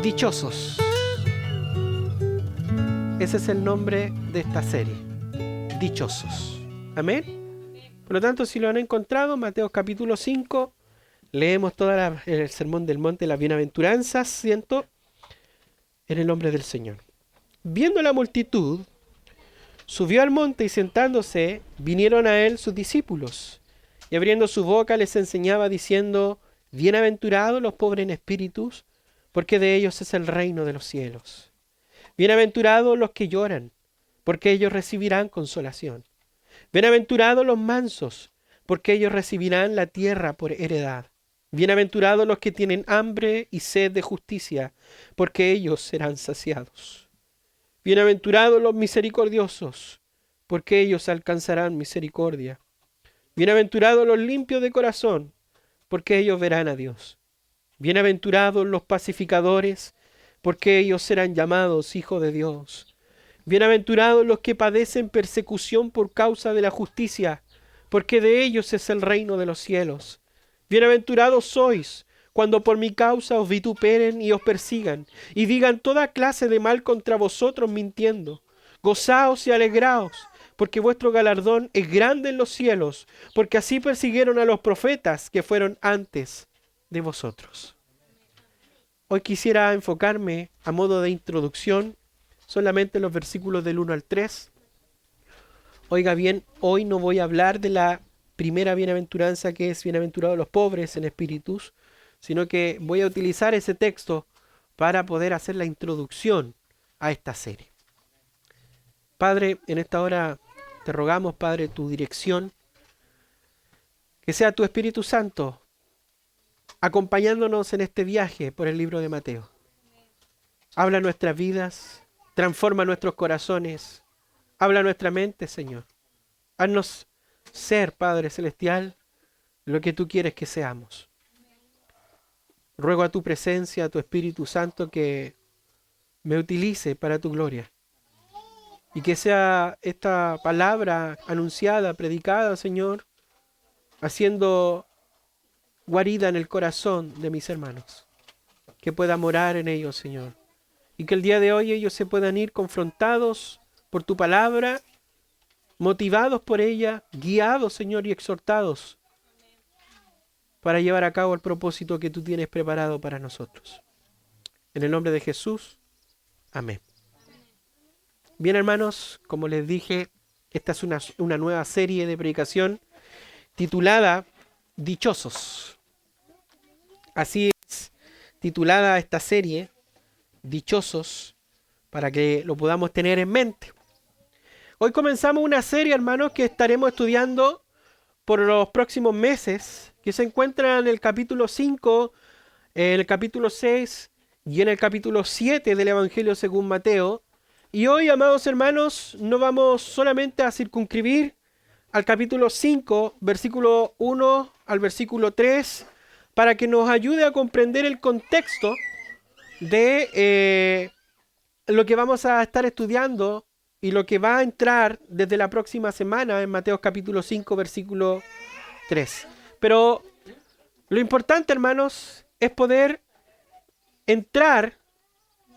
Dichosos. Ese es el nombre de esta serie. Dichosos. Amén. Por lo tanto, si lo han encontrado, Mateo capítulo 5, leemos todo el sermón del monte, las bienaventuranzas, ¿cierto? En el nombre del Señor. Viendo la multitud, subió al monte y sentándose, vinieron a él sus discípulos. Y abriendo su boca les enseñaba diciendo: bienaventurados los pobres en espíritus, porque de ellos es el reino de los cielos. Bienaventurados los que lloran, porque ellos recibirán consolación. Bienaventurados los mansos, porque ellos recibirán la tierra por heredad. Bienaventurados los que tienen hambre y sed de justicia, porque ellos serán saciados. Bienaventurados los misericordiosos, porque ellos alcanzarán misericordia. Bienaventurados los limpios de corazón, porque ellos verán a Dios. Bienaventurados los pacificadores, porque ellos serán llamados hijos de Dios. Bienaventurados los que padecen persecución por causa de la justicia, porque de ellos es el reino de los cielos. Bienaventurados sois cuando por mi causa os vituperen y os persigan, y digan toda clase de mal contra vosotros mintiendo. Gozaos y alegraos, porque vuestro galardón es grande en los cielos, porque así persiguieron a los profetas que fueron antes de vosotros. Hoy quisiera enfocarme a modo de introducción solamente en los versículos del 1 al 3. Oiga bien, hoy no voy a hablar de la primera bienaventuranza, que es bienaventurados los pobres en espíritus, sino que voy a utilizar ese texto para poder hacer la introducción a esta serie. Padre, en esta hora te rogamos, Padre, tu dirección, que sea tu Espíritu Santo acompañándonos en este viaje por el libro de Mateo. Habla nuestras vidas, transforma nuestros corazones, habla nuestra mente, Señor. Haznos ser, Padre Celestial, lo que tú quieres que seamos. Ruego a tu presencia, a tu Espíritu Santo, que me utilice para tu gloria. Y que sea esta palabra anunciada, predicada, Señor, haciendo guarida en el corazón de mis hermanos. Que pueda morar en ellos, Señor. Y que el día de hoy ellos se puedan ir confrontados por tu palabra, motivados por ella, guiados, Señor, y exhortados para llevar a cabo el propósito que tú tienes preparado para nosotros. En el nombre de Jesús, amén. Bien, hermanos, como les dije, esta es una nueva serie de predicación titulada Dichosos. Así es titulada esta serie, Dichosos, para que lo podamos tener en mente. Hoy comenzamos una serie, hermanos, que estaremos estudiando por los próximos meses, que se encuentra en el capítulo 5, en el capítulo 6 y en el capítulo 7 del Evangelio según Mateo. Y hoy, amados hermanos, no vamos solamente a circunscribir al capítulo 5, versículo 1 al versículo 3, para que nos ayude a comprender el contexto de lo que vamos a estar estudiando y lo que va a entrar desde la próxima semana en Mateo capítulo 5, versículo 3. Pero lo importante, hermanos, es poder entrar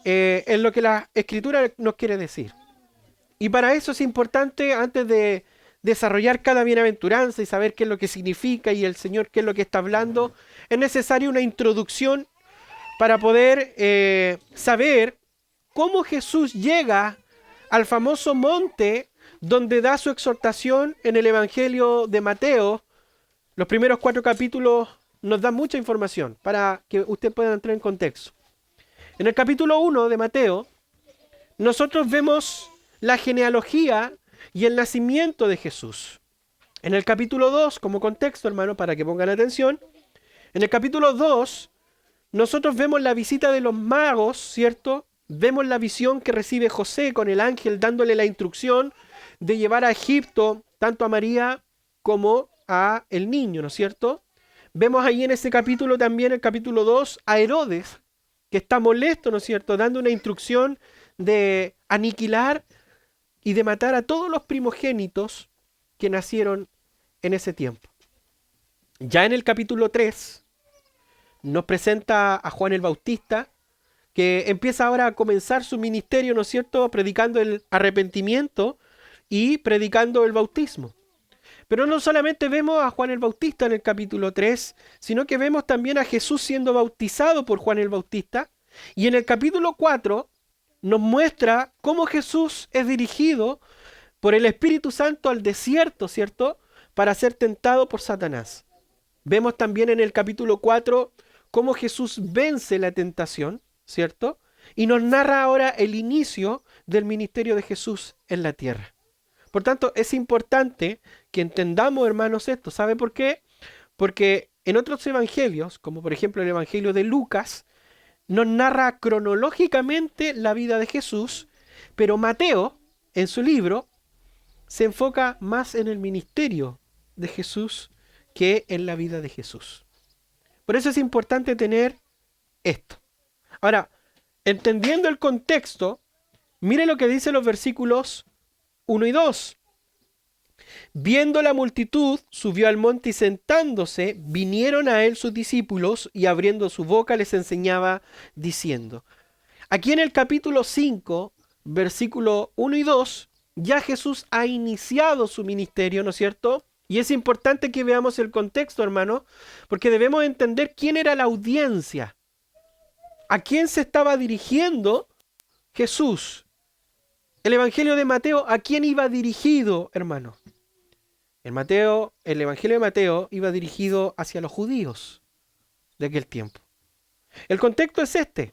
en lo que la Escritura nos quiere decir. Y para eso es importante, antes de desarrollar cada bienaventuranza y saber qué es lo que significa y el Señor qué es lo que está hablando, es necesaria una introducción para poder saber cómo Jesús llega al famoso monte donde da su exhortación en el Evangelio de Mateo. Los primeros 4 capítulos nos dan mucha información para que usted pueda entrar en contexto. En el capítulo 1 de Mateo, nosotros vemos la genealogía y el nacimiento de Jesús. En el capítulo 2, como contexto, hermano, para que pongan atención, en el capítulo 2, nosotros vemos la visita de los magos, ¿cierto? Vemos la visión que recibe José con el ángel dándole la instrucción de llevar a Egipto tanto a María como a el niño, ¿no es cierto? Vemos ahí en ese capítulo también, el capítulo 2, a Herodes, que está molesto, ¿no es cierto?, dando una instrucción de aniquilar y de matar a todos los primogénitos que nacieron en ese tiempo. Ya en el capítulo 3 nos presenta a Juan el Bautista, que empieza ahora a comenzar su ministerio, ¿no es cierto?, predicando el arrepentimiento y predicando el bautismo. Pero no solamente vemos a Juan el Bautista en el capítulo 3, sino que vemos también a Jesús siendo bautizado por Juan el Bautista. Y en el capítulo 4 nos muestra cómo Jesús es dirigido por el Espíritu Santo al desierto, ¿cierto?, para ser tentado por Satanás. Vemos también en el capítulo 4 cómo Jesús vence la tentación, ¿cierto? Y nos narra ahora el inicio del ministerio de Jesús en la tierra. Por tanto, es importante que entendamos, hermanos, esto. ¿Sabe por qué? Porque en otros evangelios, como por ejemplo el evangelio de Lucas, nos narra cronológicamente la vida de Jesús, pero Mateo, en su libro, se enfoca más en el ministerio de Jesús que en la vida de Jesús. Por eso es importante tener esto. Ahora, entendiendo el contexto, mire lo que dicen los versículos 1 y 2. Viendo la multitud, subió al monte y sentándose, vinieron a él sus discípulos y abriendo su boca les enseñaba diciendo. Aquí en el capítulo 5, versículo 1 y 2, ya Jesús ha iniciado su ministerio, ¿no es cierto? Y es importante que veamos el contexto, hermano, porque debemos entender quién era la audiencia, a quién se estaba dirigiendo Jesús. El Evangelio de Mateo, ¿a quién iba dirigido, hermano? El Evangelio de Mateo iba dirigido hacia los judíos de aquel tiempo. El contexto es este.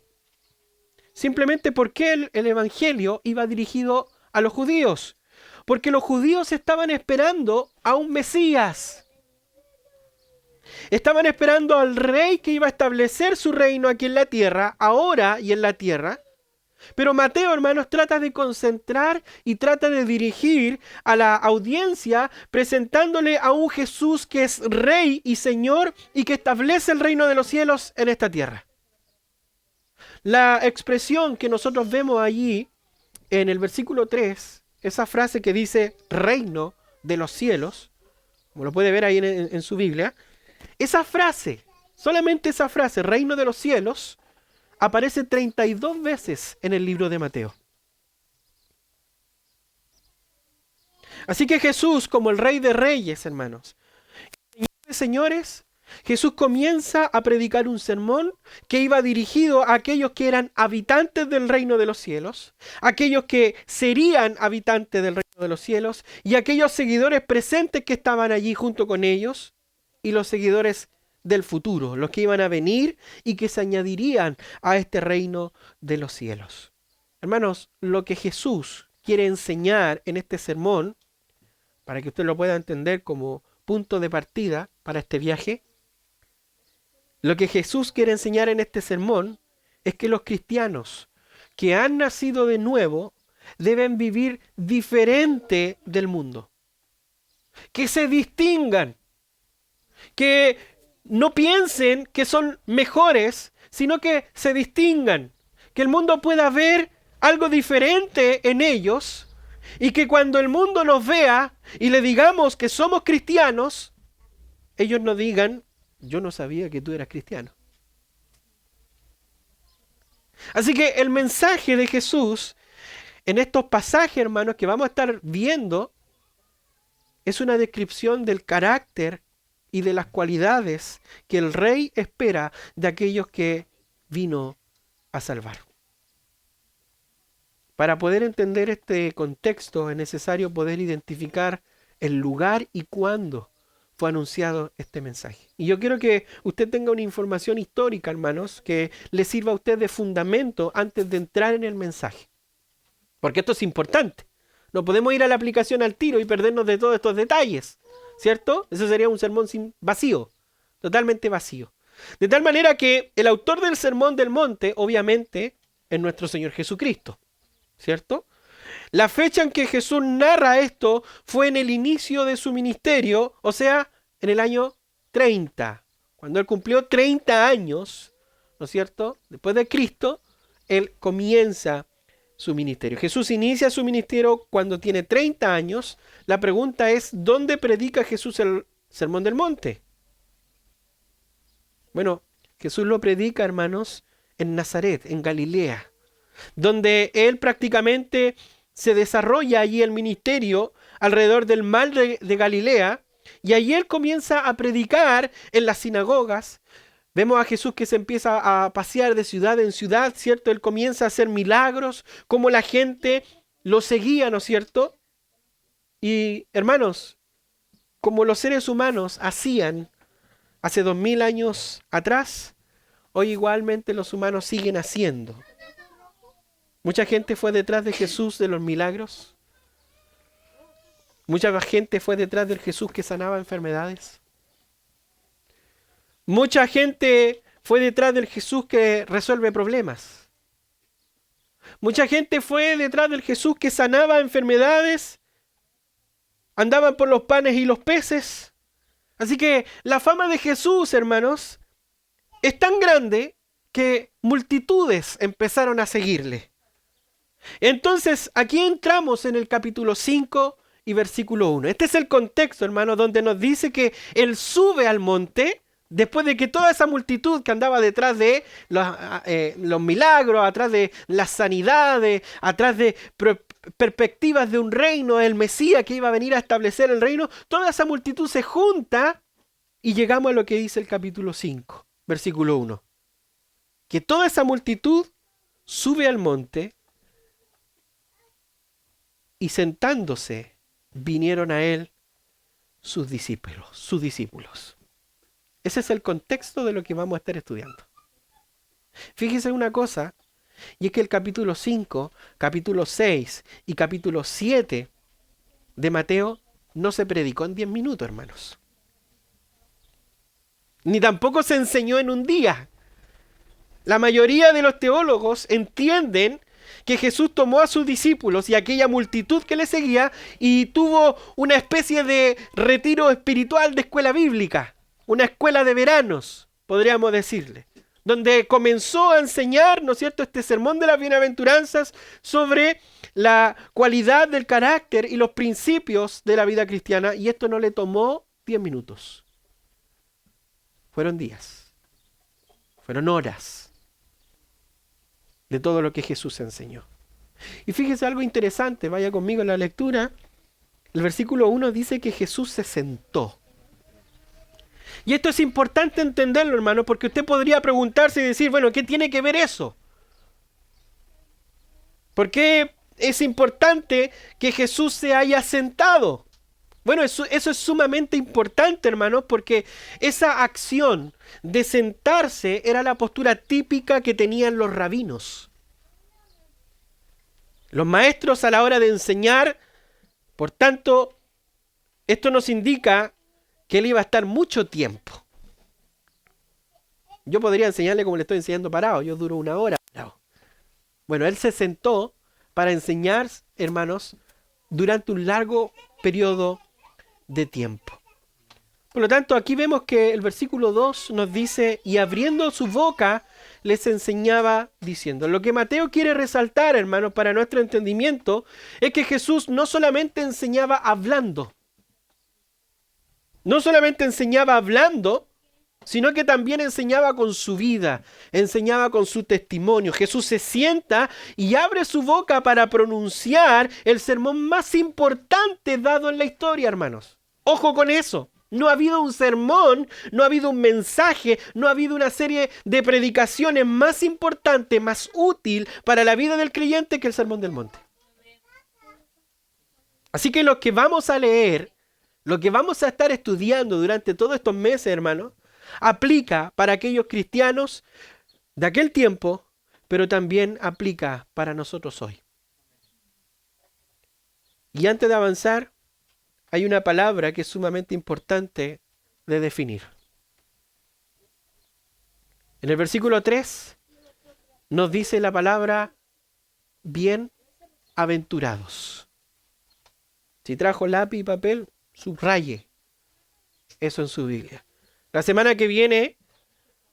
Simplemente porque el Evangelio iba dirigido a los judíos. Porque los judíos estaban esperando a un Mesías. Estaban esperando al rey que iba a establecer su reino aquí en la tierra, ahora y en la tierra. Pero Mateo, hermanos, trata de concentrar y trata de dirigir a la audiencia presentándole a un Jesús que es Rey y Señor y que establece el reino de los cielos en esta tierra. La expresión que nosotros vemos allí en el versículo 3, esa frase que dice reino de los cielos, como lo puede ver ahí en su Biblia, esa frase, solamente esa frase, reino de los cielos, aparece 32 veces en el libro de Mateo. Así que Jesús, como el Rey de Reyes, hermanos, Señor de Señores, Jesús comienza a predicar un sermón que iba dirigido a aquellos que eran habitantes del reino de los cielos, aquellos que serían habitantes del reino de los cielos y aquellos seguidores presentes que estaban allí junto con ellos y los seguidores del futuro, los que iban a venir y que se añadirían a este reino de los cielos. Hermanos, lo que Jesús quiere enseñar en este sermón, para que usted lo pueda entender como punto de partida para este viaje, lo que Jesús quiere enseñar en este sermón es que los cristianos que han nacido de nuevo deben vivir diferente del mundo, que se distingan, que no piensen que son mejores, sino que se distingan, que el mundo pueda ver algo diferente en ellos y que cuando el mundo nos vea y le digamos que somos cristianos, ellos nos digan, yo no sabía que tú eras cristiano. Así que el mensaje de Jesús en estos pasajes, hermanos, que vamos a estar viendo, es una descripción del carácter y de las cualidades que el Rey espera de aquellos que vino a salvar. Para poder entender este contexto es necesario poder identificar el lugar y cuándo fue anunciado este mensaje. Y yo quiero que usted tenga una información histórica, hermanos, que le sirva a usted de fundamento antes de entrar en el mensaje. Porque esto es importante. No podemos ir a la aplicación al tiro y perdernos de todos estos detalles, ¿cierto? Eso sería un sermón vacío, totalmente vacío. De tal manera que el autor del Sermón del Monte, obviamente, es nuestro Señor Jesucristo, ¿cierto? La fecha en que Jesús narra esto fue en el inicio de su ministerio, o sea, en el año 30. Cuando él cumplió 30 años, ¿no es cierto? Después de Cristo, él comienza su ministerio. Jesús inicia su ministerio cuando tiene 30 años. La pregunta es, ¿dónde predica Jesús el Sermón del Monte? Bueno, Jesús lo predica, hermanos, en Nazaret, en Galilea, donde él prácticamente se desarrolla allí el ministerio alrededor del mar de Galilea, y allí él comienza a predicar en las sinagogas. Vemos a Jesús que se empieza a pasear de ciudad en ciudad, ¿cierto? Él comienza a hacer milagros, como la gente lo seguía, ¿no es cierto? Y hermanos, como los seres humanos hacían hace 2000 años atrás, hoy igualmente los humanos siguen haciendo. Mucha gente fue detrás de Jesús de los milagros. Mucha gente fue detrás del Jesús que sanaba enfermedades. Mucha gente fue detrás del Jesús que resuelve problemas. Mucha gente fue detrás del Jesús que sanaba enfermedades. Andaban por los panes y los peces. Así que la fama de Jesús, hermanos, es tan grande que multitudes empezaron a seguirle. Entonces, aquí entramos en el capítulo 5 y versículo 1. Este es el contexto, hermanos, donde nos dice que Él sube al monte después de que toda esa multitud que andaba detrás de los milagros, atrás de las sanidades, atrás de perspectivas de un reino, el Mesías que iba a venir a establecer el reino, toda esa multitud se junta y llegamos a lo que dice el capítulo 5, versículo 1. Que toda esa multitud sube al monte y sentándose vinieron a él sus discípulos. Ese es el contexto de lo que vamos a estar estudiando. Fíjese una cosa, y es que el capítulo 5, capítulo 6 y capítulo 7 de Mateo no se predicó en 10 minutos, hermanos. Ni tampoco se enseñó en un día. La mayoría de los teólogos entienden que Jesús tomó a sus discípulos y aquella multitud que le seguía y tuvo una especie de retiro espiritual de escuela bíblica, una escuela de veranos, podríamos decirle, donde comenzó a enseñar, ¿no es cierto?, este sermón de las bienaventuranzas sobre la cualidad del carácter y los principios de la vida cristiana, y esto no le tomó 10 minutos. Fueron días, fueron horas de todo lo que Jesús enseñó. Y fíjese algo interesante, vaya conmigo en la lectura. El versículo 1 dice que Jesús se sentó. Y esto es importante entenderlo, hermano, porque usted podría preguntarse y decir, bueno, ¿qué tiene que ver eso? ¿Por qué es importante que Jesús se haya sentado? Bueno, eso es sumamente importante, hermanos, porque esa acción de sentarse era la postura típica que tenían los rabinos. Los maestros a la hora de enseñar, por tanto, esto nos indica que él iba a estar mucho tiempo. Yo podría enseñarle como le estoy enseñando parado, yo duro 1 hora parado. Bueno, él se sentó para enseñar, hermanos, durante un largo periodo de tiempo. Por lo tanto, aquí vemos que el versículo 2 nos dice, y abriendo su boca les enseñaba diciendo. Lo que Mateo quiere resaltar, hermanos, para nuestro entendimiento, es que Jesús no solamente enseñaba hablando, sino que también enseñaba con su vida, enseñaba con su testimonio. Jesús se sienta y abre su boca para pronunciar el sermón más importante dado en la historia, hermanos. Ojo con eso. No ha habido un sermón, no ha habido un mensaje, no ha habido una serie de predicaciones más importante, más útil para la vida del creyente que el Sermón del Monte. Así que lo que vamos a leer, lo que vamos a estar estudiando durante todos estos meses, hermanos, aplica para aquellos cristianos de aquel tiempo, pero también aplica para nosotros hoy. Y antes de avanzar, hay una palabra que es sumamente importante de definir. En el versículo 3 nos dice la palabra bienaventurados. Si trajo lápiz y papel, subraye eso en su Biblia. La semana que viene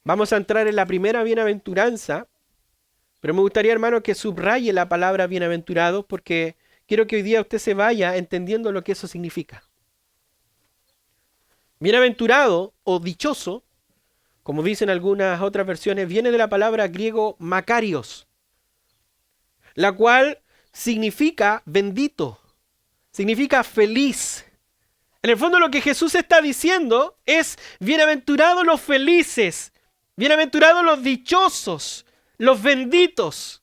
vamos a entrar en la primera bienaventuranza, pero me gustaría, hermano, que subraye la palabra bienaventurados porque quiero que hoy día usted se vaya entendiendo lo que eso significa. Bienaventurado o dichoso, como dicen algunas otras versiones, viene de la palabra griego makarios, la cual significa bendito, significa feliz. En el fondo lo que Jesús está diciendo es: bienaventurados los felices, bienaventurados los dichosos, los benditos.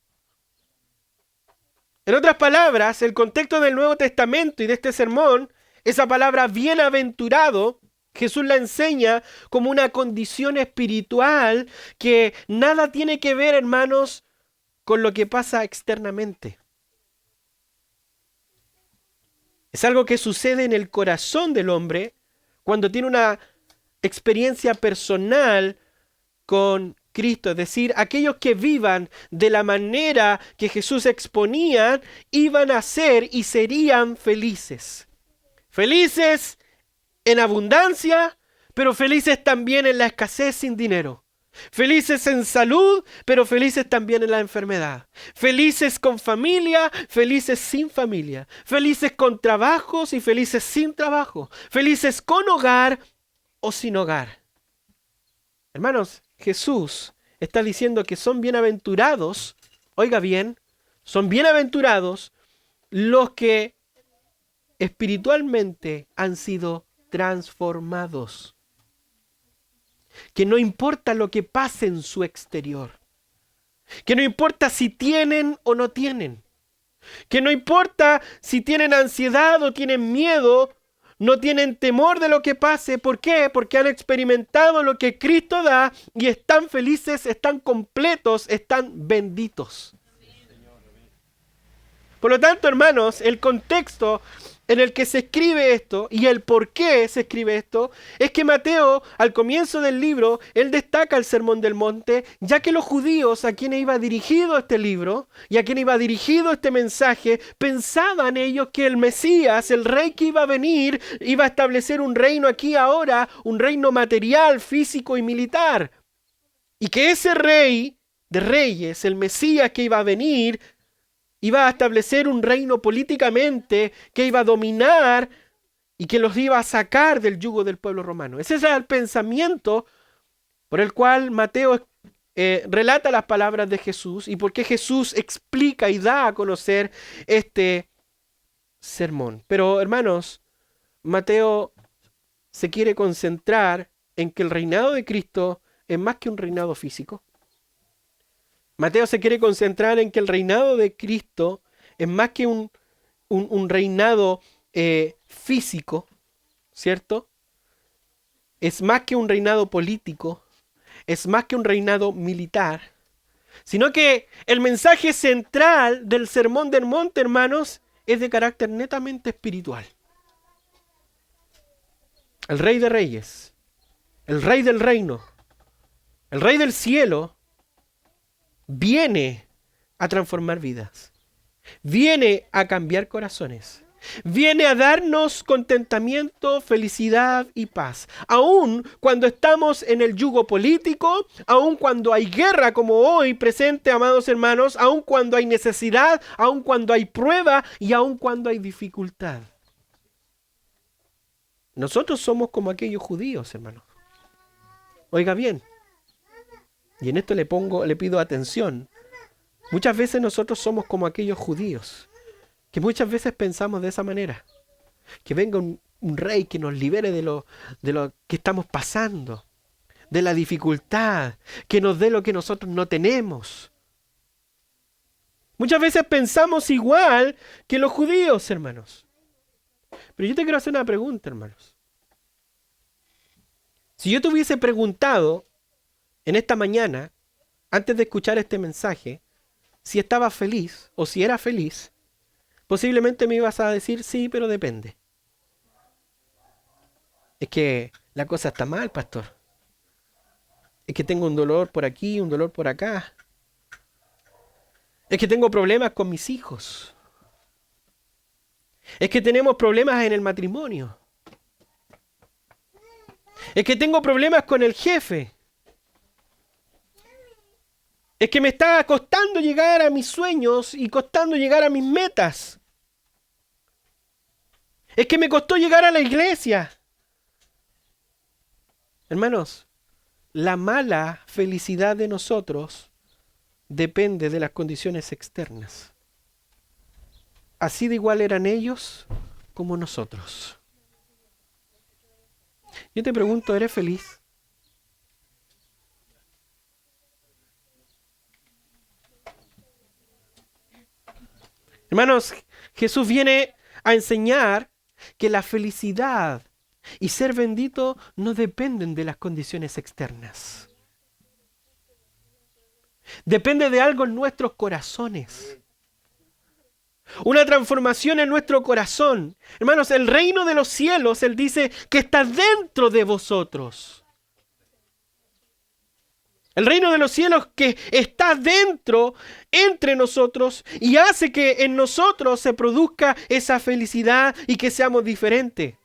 En otras palabras, el contexto del Nuevo Testamento y de este sermón, esa palabra bienaventurado, Jesús la enseña como una condición espiritual que nada tiene que ver, hermanos, con lo que pasa externamente. Es algo que sucede en el corazón del hombre cuando tiene una experiencia personal con Cristo. Es decir, aquellos que vivan de la manera que Jesús exponía, iban a ser y serían felices. Felices en abundancia, pero felices también en la escasez sin dinero. Felices en salud, pero felices también en la enfermedad. Felices con familia, felices sin familia. Felices con trabajos y felices sin trabajo. Felices con hogar o sin hogar. Hermanos, Jesús está diciendo que son bienaventurados, oiga bien, son bienaventurados los que espiritualmente han sido transformados. Que no importa lo que pase en su exterior. Que no importa si tienen o no tienen. Que no importa si tienen ansiedad o tienen miedo, no tienen temor de lo que pase. ¿Por qué? Porque han experimentado lo que Cristo da y están felices, están completos, están benditos. Por lo tanto, hermanos, el contexto en el que se escribe esto y el por qué se escribe esto es que Mateo, al comienzo del libro, él destaca el Sermón del Monte, ya que los judíos a quienes iba dirigido este libro y a quienes iba dirigido este mensaje, pensaban ellos que el Mesías, el rey que iba a venir, iba a establecer un reino aquí ahora, un reino material, físico y militar. Y que ese rey de reyes, el Mesías que iba a venir, iba a establecer un reino políticamente que iba a dominar y que los iba a sacar del yugo del pueblo romano. Ese era el pensamiento por el cual Mateo relata las palabras de Jesús y por qué Jesús explica y da a conocer este sermón. Pero, hermanos, Mateo se quiere concentrar en que el reinado de Cristo es más que un reinado físico. Mateo se quiere concentrar en que el reinado de Cristo es más que un reinado físico, ¿cierto? Es más que un reinado político, es más que un reinado militar, sino que el mensaje central del Sermón del Monte, hermanos, es de carácter netamente espiritual. El Rey de Reyes, el Rey del Reino, el Rey del Cielo, viene a transformar vidas, viene a cambiar corazones, viene a darnos contentamiento, felicidad y paz. Aun cuando estamos en el yugo político, aun cuando hay guerra como hoy presente, amados hermanos, aun cuando hay necesidad, aun cuando hay prueba y aun cuando hay dificultad. Nosotros somos como aquellos judíos, hermanos. Oiga bien. Y en esto le pido atención. Muchas veces nosotros somos como aquellos judíos, que muchas veces pensamos de esa manera. Que venga un rey que nos libere de lo que estamos pasando, de la dificultad, que nos dé lo que nosotros no tenemos. Muchas veces pensamos igual que los judíos, hermanos. Pero yo te quiero hacer una pregunta, hermanos. Si yo te hubiese preguntado en esta mañana, antes de escuchar este mensaje, si estaba feliz o si era feliz, posiblemente me ibas a decir, sí, pero depende. Es que la cosa está mal, pastor. Es que tengo un dolor por aquí, un dolor por acá. Es que tengo problemas con mis hijos. Es que tenemos problemas en el matrimonio. Es que tengo problemas con el jefe. Es que me está costando llegar a mis sueños y costando llegar a mis metas. Es que me costó llegar a la iglesia. Hermanos, la mala felicidad de nosotros depende de las condiciones externas. Así de igual eran ellos como nosotros. Yo te pregunto, ¿eres feliz? Hermanos, Jesús viene a enseñar que la felicidad y ser bendito no dependen de las condiciones externas. Depende de algo en nuestros corazones. Una transformación en nuestro corazón. Hermanos, el reino de los cielos, Él dice que está dentro de vosotros. El reino de los cielos que está dentro, entre nosotros, y hace que en nosotros se produzca esa felicidad y que seamos diferentes.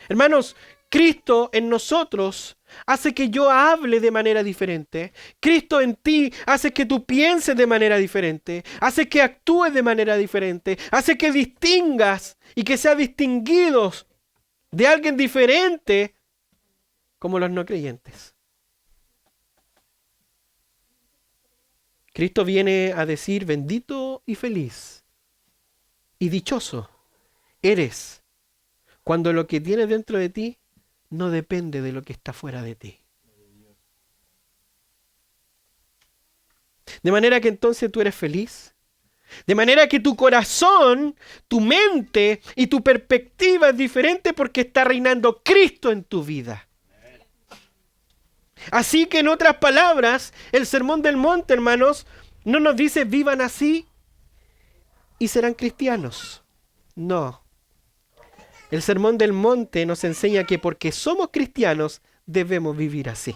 Hermanos, Cristo en nosotros hace que yo hable de manera diferente. Cristo en ti hace que tú pienses de manera diferente. Hace que actúes de manera diferente. Hace que distingas y que seas distinguidos de alguien diferente como los no creyentes. Cristo viene a decir bendito y feliz y dichoso eres cuando lo que tienes dentro de ti no depende de lo que está fuera de ti. De manera que entonces tú eres feliz. De manera que tu corazón, tu mente y tu perspectiva es diferente porque está reinando Cristo en tu vida. Así que en otras palabras, el Sermón del Monte, hermanos, no nos dice vivan así y serán cristianos. No. El Sermón del Monte nos enseña que porque somos cristianos debemos vivir así.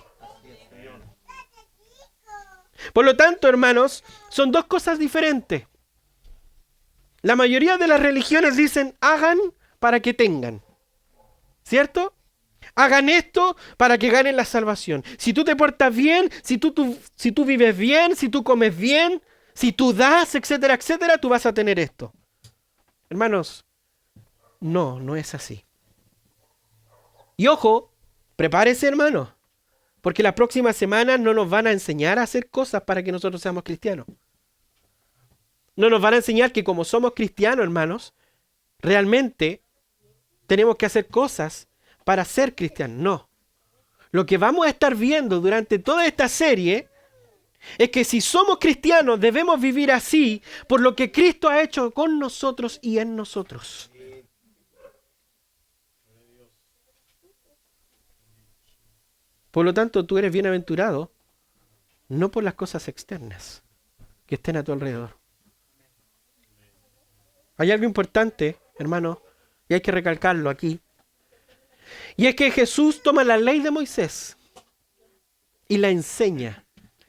Por lo tanto, hermanos, son dos cosas diferentes. La mayoría de las religiones dicen hagan para que tengan. ¿Cierto? Hagan esto para que ganen la salvación. Si tú te portas bien, si tú vives bien, si tú comes bien, si tú das, etcétera, etcétera, tú vas a tener esto. Hermanos, no es así. Y ojo, prepárese, hermano, porque las próximas semanas no nos van a enseñar a hacer cosas para que nosotros seamos cristianos. No nos van a enseñar que como somos cristianos, hermanos, realmente tenemos que hacer cosas para ser cristianos. No. Lo que vamos a estar viendo durante toda esta serie es que si somos cristianos debemos vivir así por lo que Cristo ha hecho con nosotros y en nosotros. Por lo tanto, tú eres bienaventurado no por las cosas externas que estén a tu alrededor. Hay algo importante, hermano, y hay que recalcarlo aquí. Y es que Jesús toma la ley de Moisés y la enseña.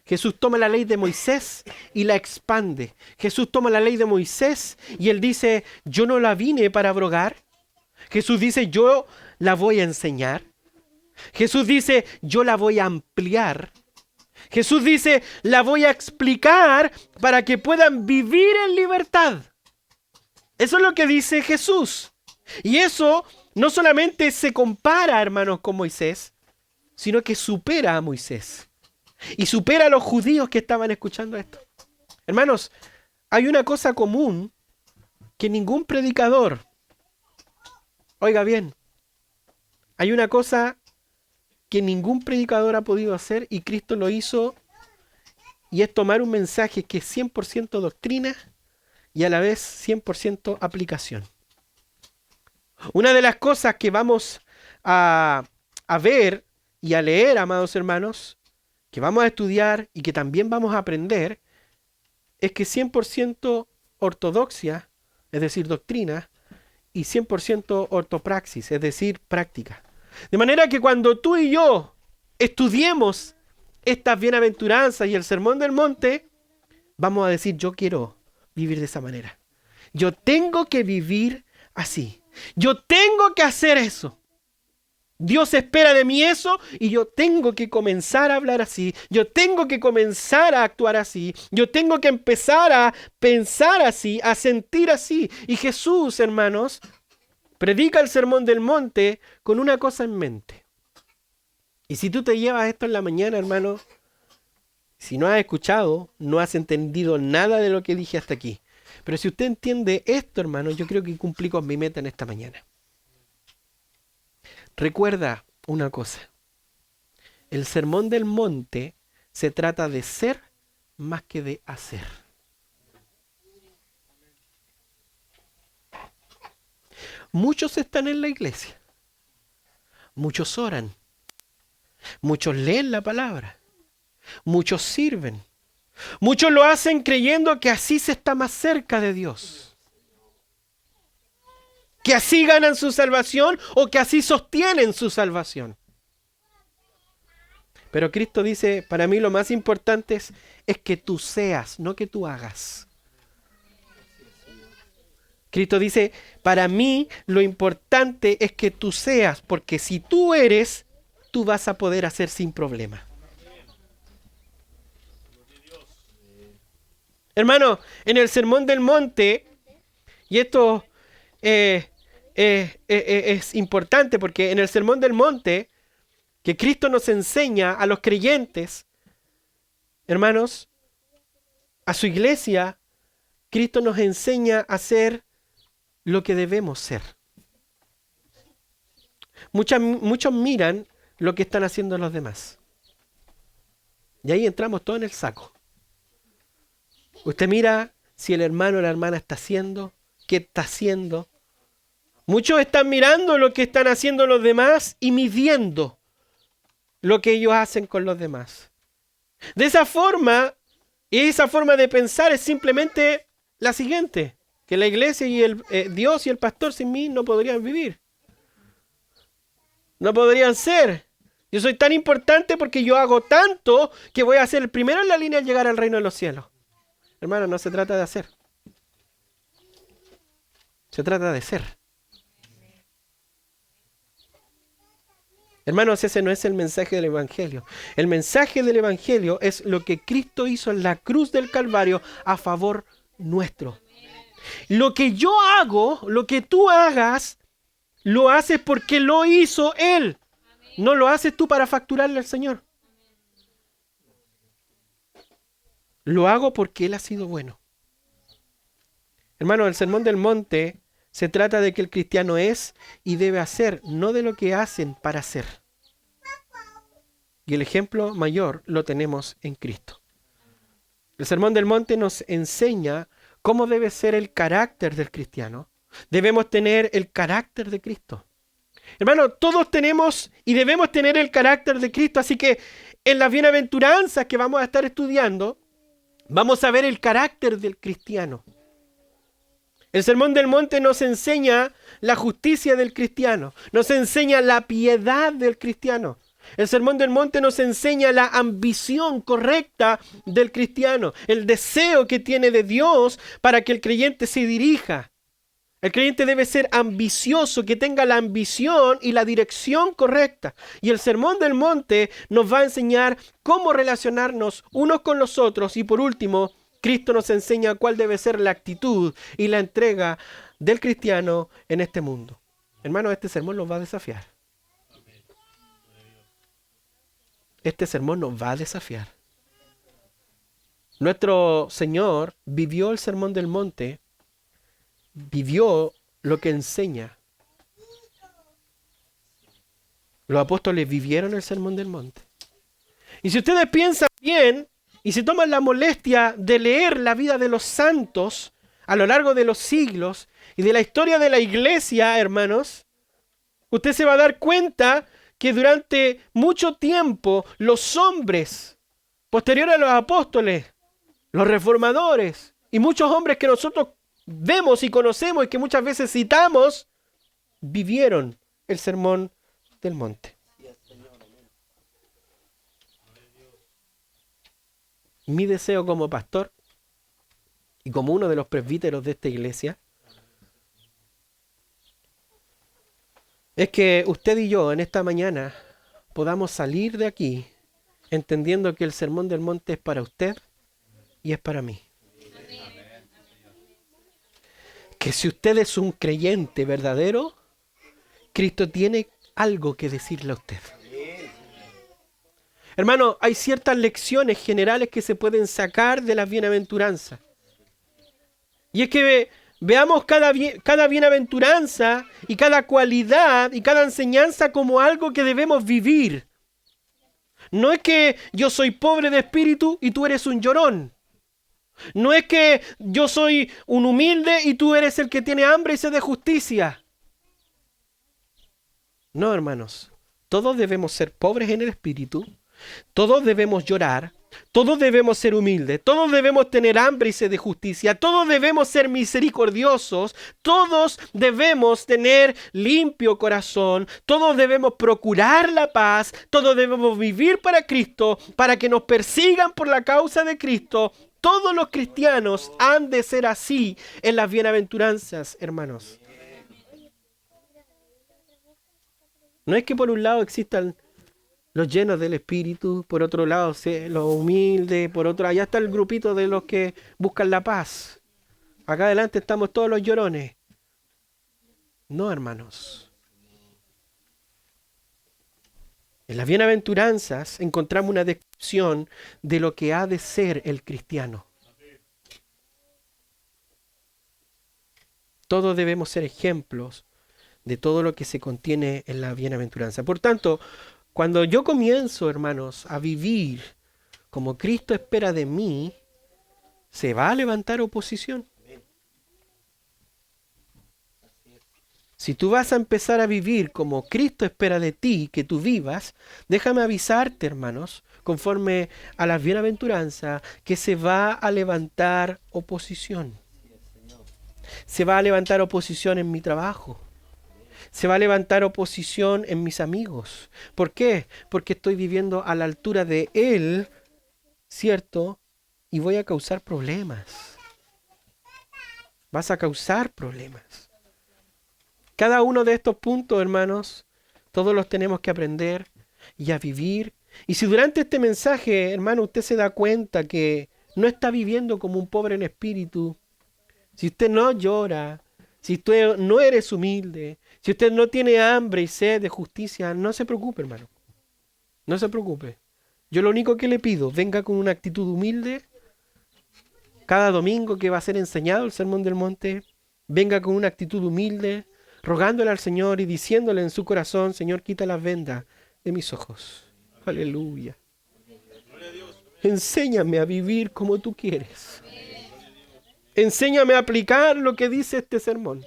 Jesús toma la ley de Moisés y la expande. Jesús toma la ley de Moisés y Él dice, yo no la vine para abrogar. Jesús dice, yo la voy a enseñar. Jesús dice, yo la voy a ampliar. Jesús dice, la voy a explicar para que puedan vivir en libertad. Eso es lo que dice Jesús. Y eso no solamente se compara, hermanos, con Moisés, sino que supera a Moisés. Y supera a los judíos que estaban escuchando esto. Hermanos, hay una cosa común que ningún predicador, oiga bien, hay una cosa que ningún predicador ha podido hacer y Cristo lo hizo, y es tomar un mensaje que es 100% doctrina y a la vez 100% aplicación. Una de las cosas que vamos a ver y a leer, amados hermanos, que vamos a estudiar y que también vamos a aprender, es que 100% ortodoxia, es decir, doctrina, y 100% ortopraxis, es decir, práctica. De manera que cuando tú y yo estudiemos estas bienaventuranzas y el Sermón del Monte, vamos a decir, yo quiero vivir de esa manera. Yo tengo que vivir así. Yo tengo que hacer eso. Dios espera de mí eso y yo tengo que comenzar a hablar así. Yo tengo que comenzar a actuar así. Yo tengo que empezar a pensar así, a sentir así. Y Jesús, hermanos, predica el Sermón del Monte con una cosa en mente. Y si tú te llevas esto en la mañana, hermano, si no has escuchado, no has entendido nada de lo que dije hasta aquí. Pero si usted entiende esto, hermano, yo creo que cumplí con mi meta en esta mañana. Recuerda una cosa. El Sermón del Monte se trata de ser más que de hacer. Muchos están en la iglesia. Muchos oran. Muchos leen la palabra. Muchos sirven. Muchos lo hacen creyendo que así se está más cerca de Dios. Que así ganan su salvación o que así sostienen su salvación. Pero Cristo dice, para mí lo más importante es que tú seas, no que tú hagas. Cristo dice, para mí lo importante es que tú seas, porque si tú eres, tú vas a poder hacer sin problema. Hermano, en el Sermón del Monte, y esto es importante porque en el Sermón del Monte, que Cristo nos enseña a los creyentes, hermanos, a su iglesia, Cristo nos enseña a ser lo que debemos ser. Muchos miran lo que están haciendo los demás. Y ahí entramos todos en el saco. Usted mira si el hermano o la hermana está haciendo, qué está haciendo. Muchos están mirando lo que están haciendo los demás y midiendo lo que ellos hacen con los demás. De esa forma, y esa forma de pensar es simplemente la siguiente, que la iglesia y Dios y el pastor sin mí no podrían vivir. No podrían ser. Yo soy tan importante porque yo hago tanto que voy a ser el primero en la línea al llegar al reino de los cielos. Hermano, no se trata de hacer. Se trata de ser. Hermanos, ese no es el mensaje del Evangelio. El mensaje del Evangelio es lo que Cristo hizo en la cruz del Calvario a favor nuestro. Lo que yo hago, lo que tú hagas, lo haces porque lo hizo Él. No lo haces tú para facturarle al Señor. Lo hago porque Él ha sido bueno. Hermano, el Sermón del Monte se trata de que el cristiano es y debe hacer, no de lo que hacen para hacer. Y el ejemplo mayor lo tenemos en Cristo. El Sermón del Monte nos enseña cómo debe ser el carácter del cristiano. Debemos tener el carácter de Cristo. Hermano, todos tenemos y debemos tener el carácter de Cristo, así que en las bienaventuranzas que vamos a estar estudiando, vamos a ver el carácter del cristiano. El Sermón del Monte nos enseña la justicia del cristiano, nos enseña la piedad del cristiano. El Sermón del Monte nos enseña la ambición correcta del cristiano, el deseo que tiene de Dios para que el creyente se dirija. El creyente debe ser ambicioso, que tenga la ambición y la dirección correcta. Y el Sermón del Monte nos va a enseñar cómo relacionarnos unos con los otros. Y por último, Cristo nos enseña cuál debe ser la actitud y la entrega del cristiano en este mundo. Hermanos, este sermón nos va a desafiar. Este sermón nos va a desafiar. Nuestro Señor vivió el Sermón del Monte, vivió lo que enseña. Los apóstoles vivieron el Sermón del Monte. Y si ustedes piensan bien y se toman la molestia de leer la vida de los santos a lo largo de los siglos y de la historia de la iglesia, hermanos, usted se va a dar cuenta que durante mucho tiempo los hombres posteriores a los apóstoles, los reformadores y muchos hombres que nosotros vemos y conocemos y que muchas veces citamos, vivieron el Sermón del Monte. Mi deseo como pastor y como uno de los presbíteros de esta iglesia es que usted y yo en esta mañana podamos salir de aquí entendiendo que el Sermón del Monte es para usted y es para mí. Que si usted es un creyente verdadero, Cristo tiene algo que decirle a usted. Hermano, hay ciertas lecciones generales que se pueden sacar de las bienaventuranzas. Y es que veamos cada bienaventuranza y cada cualidad y cada enseñanza como algo que debemos vivir. No es que yo soy pobre de espíritu y tú eres un llorón. No es que yo soy un humilde y tú eres el que tiene hambre y sed de justicia. No, hermanos. Todos debemos ser pobres en el espíritu. Todos debemos llorar. Todos debemos ser humildes. Todos debemos tener hambre y sed de justicia. Todos debemos ser misericordiosos. Todos debemos tener limpio corazón. Todos debemos procurar la paz. Todos debemos vivir para Cristo, para que nos persigan por la causa de Cristo. Todos los cristianos han de ser así en las bienaventuranzas, hermanos. No es que por un lado existan los llenos del Espíritu, por otro lado los humildes, por otro allá está el grupito de los que buscan la paz. Acá adelante estamos todos los llorones. No, hermanos. En las bienaventuranzas encontramos una descripción de lo que ha de ser el cristiano. Todos debemos ser ejemplos de todo lo que se contiene en la bienaventuranza. Por tanto, cuando yo comienzo, hermanos, a vivir como Cristo espera de mí, se va a levantar oposición. Si tú vas a empezar a vivir como Cristo espera de ti, que tú vivas, déjame avisarte, hermanos, conforme a las bienaventuranzas, que se va a levantar oposición. Se va a levantar oposición en mi trabajo. Se va a levantar oposición en mis amigos. ¿Por qué? Porque estoy viviendo a la altura de Él, ¿cierto? Y voy a causar problemas. Vas a causar problemas. Cada uno de estos puntos, hermanos, todos los tenemos que aprender y a vivir. Y si durante este mensaje, hermano, usted se da cuenta que no está viviendo como un pobre en espíritu, si usted no llora, si usted no eres humilde, si usted no tiene hambre y sed de justicia, no se preocupe, hermano. No se preocupe. Yo lo único que le pido, venga con una actitud humilde. Cada domingo que va a ser enseñado el Sermón del Monte, venga con una actitud humilde, rogándole al Señor y diciéndole en su corazón, Señor, quita las vendas de mis ojos. Aleluya. Enséñame a vivir como tú quieres. Enséñame a aplicar lo que dice este sermón.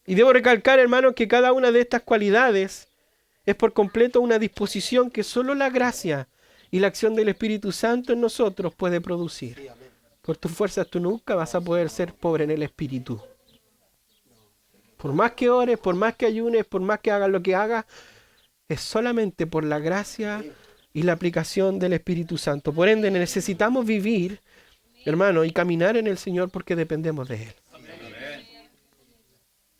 Y debo recalcar, hermanos, que cada una de estas cualidades es por completo una disposición que solo la gracia y la acción del Espíritu Santo en nosotros puede producir. Por tus fuerzas tú nunca vas a poder ser pobre en el Espíritu. Por más que ores, por más que ayunes, por más que hagas lo que hagas, es solamente por la gracia y la aplicación del Espíritu Santo. Por ende, necesitamos vivir, hermano, y caminar en el Señor porque dependemos de Él.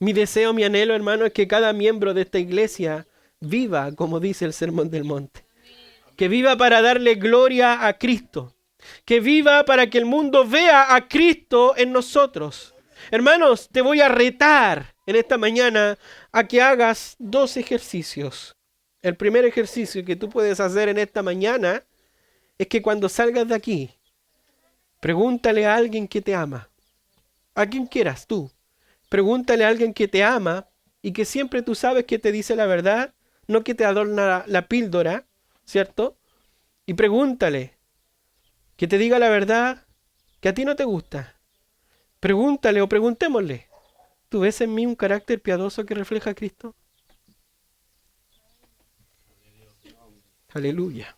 Mi deseo, mi anhelo, hermano, es que cada miembro de esta iglesia viva, como dice el Sermón del Monte. Que viva para darle gloria a Cristo. Que viva para que el mundo vea a Cristo en nosotros. Hermanos, te voy a retar en esta mañana a que hagas 2 ejercicios. El primer ejercicio que tú puedes hacer en esta mañana es que cuando salgas de aquí, pregúntale a alguien que te ama. A quien quieras tú. Pregúntale a alguien que te ama y que siempre tú sabes que te dice la verdad, no que te adorna la píldora, ¿cierto? Y pregúntale que te diga la verdad que a ti no te gusta. Pregúntale o preguntémosle, ¿tú ves en mí un carácter piadoso que refleja a Cristo? Aleluya.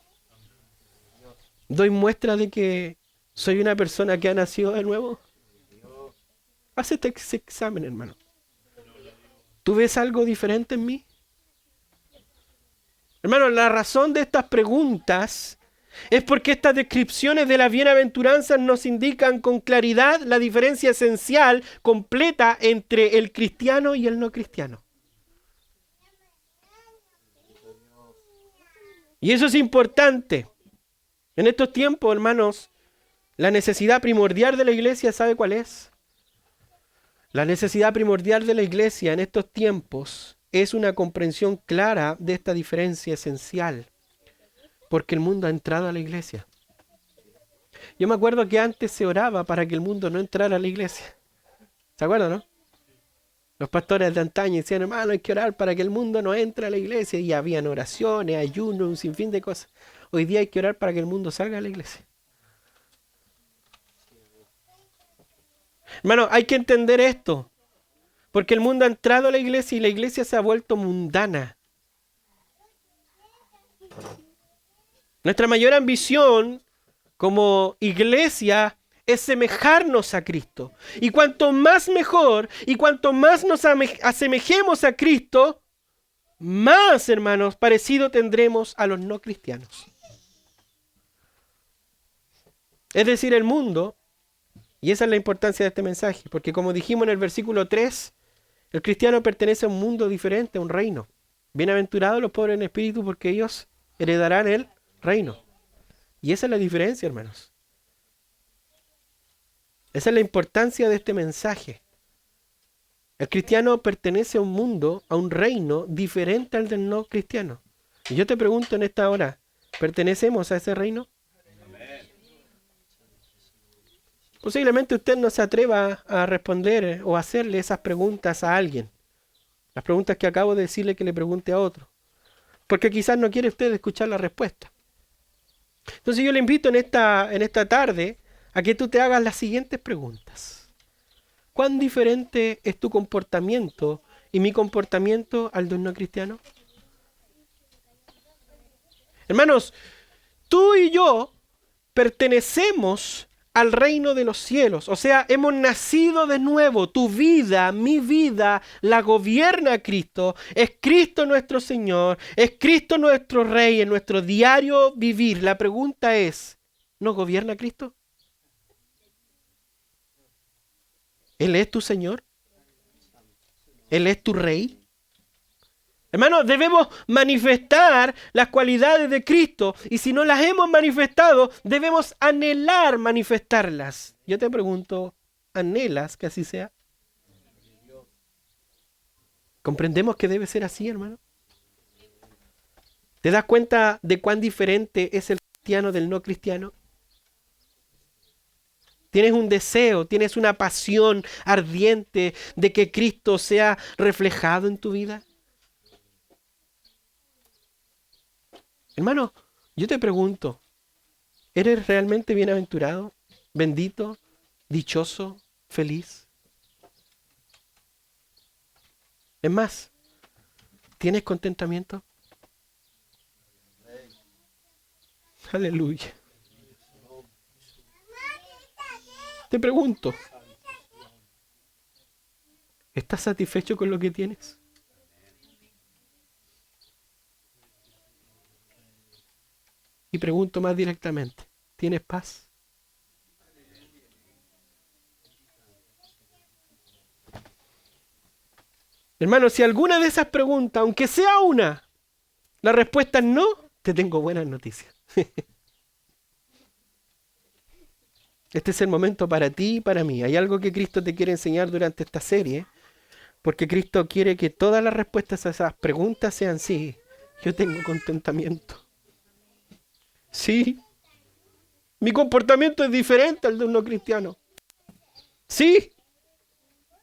¿Doy muestra de que soy una persona que ha nacido de nuevo? Haz este examen, hermano. ¿Tú ves algo diferente en mí? Hermano, la razón de estas preguntas es porque estas descripciones de las bienaventuranzas nos indican con claridad la diferencia esencial, completa, entre el cristiano y el no cristiano. Y eso es importante. En estos tiempos, hermanos, la necesidad primordial de la iglesia, ¿sabe cuál es? La necesidad primordial de la iglesia en estos tiempos es una comprensión clara de esta diferencia esencial. porque el mundo ha entrado a la iglesia. Yo me acuerdo que antes se oraba para que el mundo no entrara a la iglesia. ¿Se acuerdan, no? Los pastores de antaño decían, hermano, hay que orar para que el mundo no entre a la iglesia. Y habían oraciones, ayunos, un sinfín de cosas. Hoy día hay que orar para que el mundo salga a la iglesia. Hermano, hay que entender esto. Porque el mundo ha entrado a la iglesia y la iglesia se ha vuelto mundana. Nuestra mayor ambición como iglesia es semejarnos a Cristo. Y cuanto más mejor y cuanto más nos asemejemos a Cristo, más, hermanos, parecido tendremos a los no cristianos. Es decir, el mundo, y esa es la importancia de este mensaje, porque como dijimos en el versículo 3, el cristiano pertenece a un mundo diferente, a un reino. Bienaventurados los pobres en espíritu, porque ellos heredarán el reino. Y esa es la diferencia, hermanos. Esa es la importancia de este mensaje. El cristiano pertenece a un mundo, a un reino diferente al del no cristiano. Y yo te pregunto en esta hora, ¿pertenecemos a ese reino? Posiblemente usted no se atreva a responder o a hacerle esas preguntas a alguien. Las preguntas que acabo de decirle que le pregunte a otro. Porque quizás no quiere usted escuchar la respuesta. Entonces yo le invito en esta tarde a que tú te hagas las siguientes preguntas. ¿Cuán diferente es tu comportamiento y mi comportamiento al de un no cristiano? Hermanos, tú y yo pertenecemos al reino de los cielos. O sea, hemos nacido de nuevo. Tu vida, mi vida, la gobierna Cristo. Es Cristo nuestro Señor. Es Cristo nuestro Rey en nuestro diario vivir. La pregunta es, ¿nos gobierna Cristo? ¿Él es tu Señor? ¿Él es tu Rey? Hermanos, debemos manifestar las cualidades de Cristo y si no las hemos manifestado, debemos anhelar manifestarlas. Yo te pregunto, ¿anhelas que así sea? ¿Comprendemos que debe ser así, hermano? ¿Te das cuenta de cuán diferente es el cristiano del no cristiano? Tienes un deseo, tienes una pasión ardiente de que Cristo sea reflejado en tu vida. Hermano, yo te pregunto, ¿eres realmente bienaventurado, bendito, dichoso, feliz? Es más, ¿tienes contentamiento? Aleluya. Te pregunto, ¿estás satisfecho con lo que tienes? Y pregunto más directamente, ¿tienes paz? Hermano, si alguna de esas preguntas, aunque sea una, la respuesta es no, te tengo buenas noticias. Este es el momento para ti y para mí. Hay algo que Cristo te quiere enseñar durante esta serie, porque Cristo quiere que todas las respuestas a esas preguntas sean sí, yo tengo contentamiento. Sí, mi comportamiento es diferente al de un no cristiano. Sí,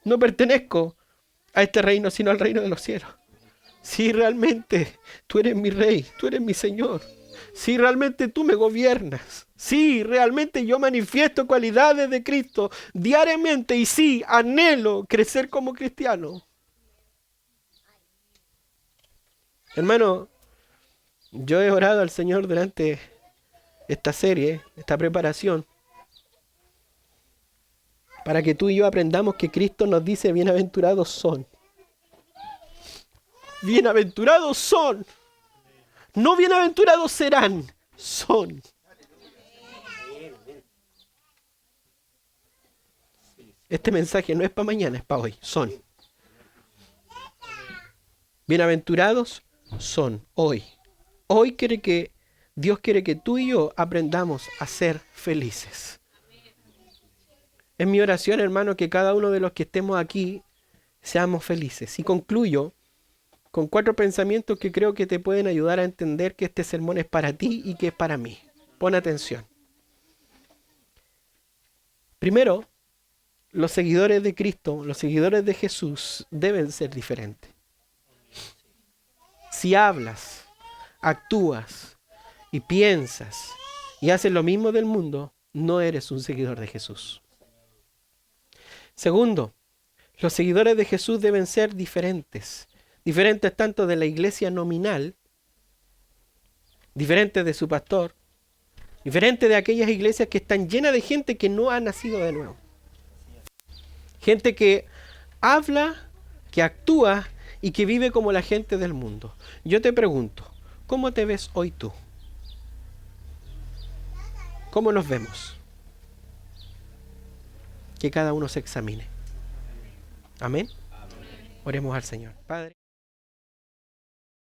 no pertenezco a este reino, sino al reino de los cielos. Sí, realmente tú eres mi rey, tú eres mi Señor. Sí, realmente tú me gobiernas. Sí, realmente yo manifiesto cualidades de Cristo diariamente y sí, anhelo crecer como cristiano. Hermano, yo he orado al Señor durante esta serie, esta preparación, para que tú y yo aprendamos que Cristo nos dice bienaventurados son. Bienaventurados son. No bienaventurados serán, son. Este mensaje no es para mañana, es para hoy, son. Bienaventurados son, hoy. Hoy Dios quiere que tú y yo aprendamos a ser felices. Es mi oración, hermano, que cada uno de los que estemos aquí seamos felices. Y concluyo con 4 pensamientos que creo que te pueden ayudar a entender que este sermón es para ti y que es para mí. Pon atención. Primero, los seguidores de Cristo, los seguidores de Jesús deben ser diferentes. Si hablas, actúas y piensas y haces lo mismo del mundo, no eres un seguidor de Jesús. Segundo, los seguidores de Jesús deben ser diferentes. Diferentes tanto de la iglesia nominal, diferentes de su pastor, diferentes de aquellas iglesias que están llenas de gente que no ha nacido de nuevo. Gente que habla, que actúa y que vive como la gente del mundo. Yo te pregunto, ¿cómo te ves hoy tú? ¿Cómo nos vemos? Que cada uno se examine. Amén. Oremos al Señor. Padre.